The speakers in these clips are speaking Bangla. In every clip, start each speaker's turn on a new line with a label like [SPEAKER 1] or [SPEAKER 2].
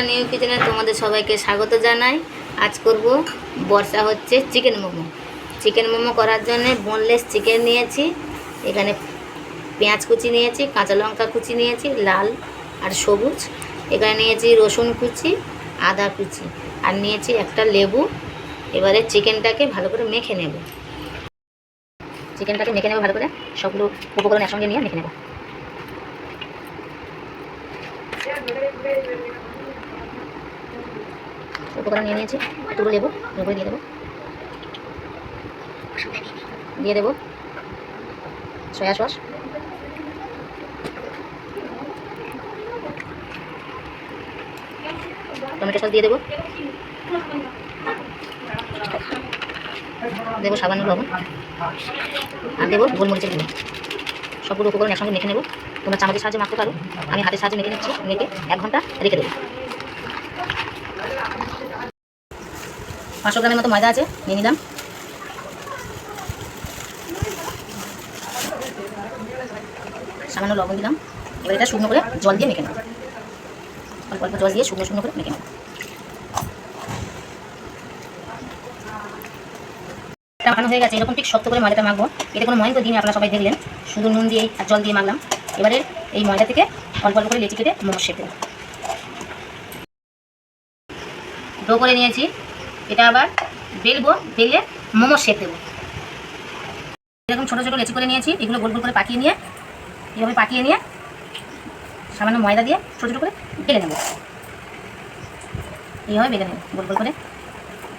[SPEAKER 1] নিউ কিচেনে তোমাদের সবাইকে স্বাগত জানাই। আজ করব বর্ষা হচ্ছে চিকেন মোমো। চিকেন মোমো করার জন্য বোনলেস চিকেন নিয়েছি, এখানে পেঁয়াজ কুচি নিয়েছি, কাঁচা লঙ্কা কুচি নিয়েছি লাল আর সবুজ, এখানে নিয়েছি রসুন কুচি, আদা কুচি আর নিয়েছি একটা লেবু। এবারে চিকেনটাকে ভালো করে মেখে নেব। ভালো করে, সবগুলো উপকরণ একসঙ্গে নিয়ে মেখে নেব। উপকরণ নিয়ে নিয়েছি, টুকরো লেবু করে দিয়ে দেবো সয়া সস, টমেটো সস দিয়ে দেবো সামান্য লবণ আর দেবো গোলমরিচের গুঁড়ো। সবগুলো উপকরণ একসঙ্গে মেখে নেব। তোমরা চামচের সাহায্যে মাখতে পারো, আমি হাতের সাহায্যে মেখে নিচ্ছি। মেখে 1 ঘন্টা রেখে দেবো। 500 গ্রামের মতো ময়দা আছে, নিয়ে নিলাম। সামান্য লবণ দিলাম। এবার এটা শুকনো করে জল দিয়ে মেখে নেব। অল্প অল্প জল দিয়ে শুকনো করে মেখে নেব। এটা মাখানো হয়ে গেছে। এরকম ঠিক শক্ত করে ময়দাটা মাখবো। এতে কোনো ময়দা দিন আপনারা সবাই দেখলেন, শুধু নুন দিয়ে আর জল দিয়ে মাখলাম। এবারে এই ময়দা থেকে অল্প অল্প করে লেচি কেটে মোমো শেপ দেবো। ডো করে নিয়েছি, এটা আবার বেলবো, বেলে মোমো শেপ দেবো। এরকম ছোটো ছোটো লেচি করে নিয়েছি, এগুলো গোল গোল করে পাকিয়ে নিয়ে, এইভাবে পাকিয়ে নিয়ে সামান্য ময়দা দিয়ে ছোটো ছোটো করে বেলে নেব। এইভাবে বেলে নেব গোল গোল করে।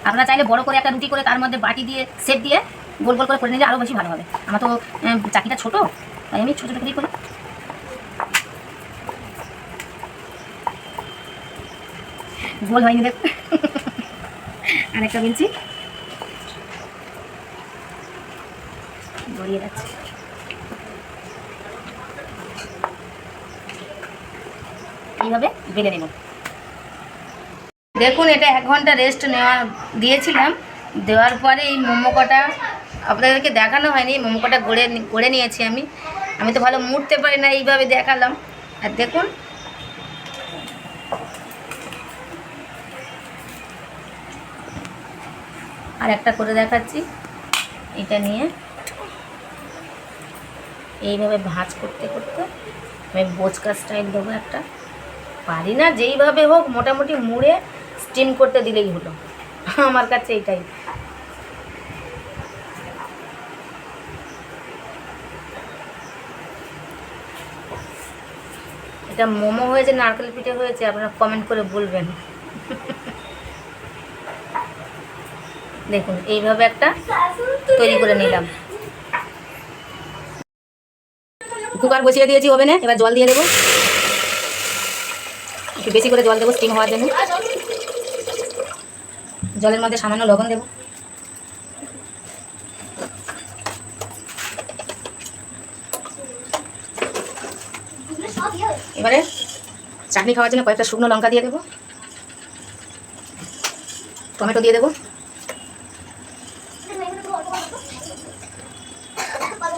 [SPEAKER 1] আপনারা চাইলে বড় করে একটা রুটি করে তার মধ্যে বাটি দিয়ে শেপ দিয়ে গোল গোল করে নিলে আরও বেশি ভালো হবে। আমার তো চাকিটা ছোটো, তাই আমি ছোটো ছোটো করেই করি। গোল হয়নি দেখ। আরেকটা বেলছি, গড়িয়ে যাচ্ছে। এইভাবে বেলে নেব। দেখুন, এটা 1 ঘন্টা রেস্ট দিয়েছিলাম। দেওয়ার পরে এই মোমো কটা আপনাদেরকে দেখানো হয়নি। মোমো কটা গড়ে নিয়েছি আমি তো ভালো মুড়তে পারি না, এইভাবে দেখালাম। আর দেখুন, আর একটা করে দেখাচ্ছি। এটা নিয়ে এইভাবে ভাঁজ করতে করতে আমি বোচকা স্টাইল দেবো একটা। পারি না, যেইভাবে হোক মোটামুটি মুড়ে স্টিম করতে দিলেই হলো। আমার কাছে এটাই। এটা মোমো হয়েছে নারকেল পিঠে হয়েছে, আপনারা কমেন্ট করে বলবেন। দেখুন, এইভাবে একটা তৈরি করে নিলাম। কুকার বসিয়ে দিয়েছি ওভেনে। এবার জল দিয়ে দেবো, একটু বেশি করে জল দেবো স্টিম হওয়ার জন্য। জলের মধ্যে সামান্য লবণ দেবো। এবারে চাটনি খাওয়ার জন্য কয়েকটা শুকনো লঙ্কা দিয়ে দেবো, টমেটো দিয়ে দেবো।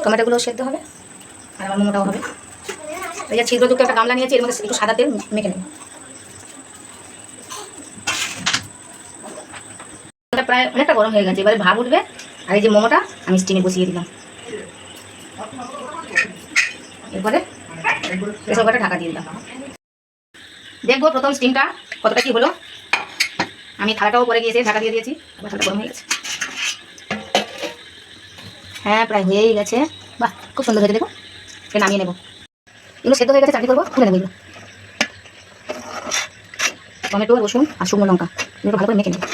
[SPEAKER 1] টমেটোগুলো সেদ্ধ হবে আর আমার মোমোটাও হবে। এই যে ছিদ্রযুক্ত একটা গামলা নিয়েছি, এর মধ্যে একটু সাদা তেল মেখে নেব। প্রায় অনেকটা গরম হয়ে গেছে, এবারে ভাপ উঠবে। আর এই যে মোমোটা আমি স্টিমে বসিয়ে দিলাম। এরপরে প্রেসার কুকারটা ঢাকা দিয়ে দিলাম। দেখবো প্রথম স্টিমটা কতটা কি হলো। আমি থালাটাও পরে গিয়েছে, ঢাকা দিয়ে দিয়েছি। আবার থালাটা গরম হয়ে গেছে। হ্যাঁ, প্রায় হয়েই গেছে। বাহ, খুব সুন্দর হয়েছে। দেখো, এটা নামিয়ে নেবো। এগুলো সেদ্ধ হয়ে গেছে, চাটনি করবো, তুলে নেবো। এগুলো টমেটো, রসুন আর শুকনো লঙ্কা এগুলো ভালো করে মেখে নেবো।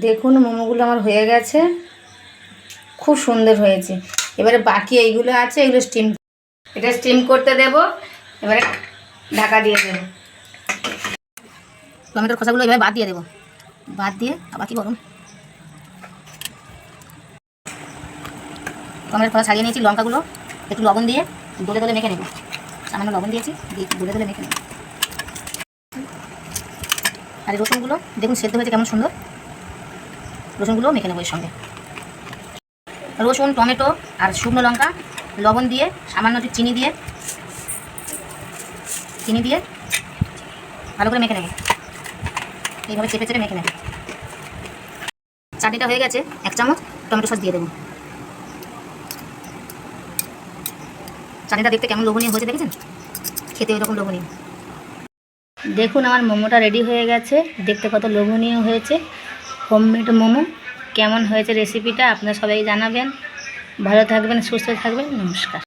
[SPEAKER 1] দেখুন, মোমোগুলো আমার হয়ে গেছে, খুব সুন্দর হয়েছে। এবারে বাকি এইগুলো আছে, এগুলো এটা স্টিম করতে দেব। এবারে ঢাকা দিয়ে দেবো। টমেটোর খোসাগুলো এভাবে বাদ দিয়ে দেবো। বাদ দিয়ে আবার কি গরম। টমেটোর খোসা ছাড়িয়ে নিয়েছি। লঙ্কাগুলো একটু লবণ দিয়ে দলে দলে মেখে নেব। সামান্য লবণ দিয়েছি, দলে দলে মেখে নেব। আর এই রসুনগুলো দেখুন সেদ্ধ হয়েছে কেমন সুন্দর। রসুনগুলো মেখে নেবো এর সঙ্গে। রসুন, টমেটো আর শুকনো লঙ্কা লবণ দিয়ে সামান্য একটু চিনি দিয়ে ভালো করে মেখে নেবে। এইভাবে চেপে চেপে মেখে নেবে। চাটনিটা হয়ে গেছে, 1 চামচ টমেটো সস দিয়ে দেবো। চাটনিটা দেখতে কেমন লোভনীয় হয়েছে দেখেছেন? খেতে ওইরকম লোভনীয়। দেখুন আমার মোমোটা রেডি হয়ে গেছে, দেখতে কত লোভনীয় হয়েছে। হোমমেড মোমো কেমন হয়েছে রেসিপিটা আপনারা সবাই জানাবেন। ভালো থাকবেন, সুস্থ থাকবেন, নমস্কার।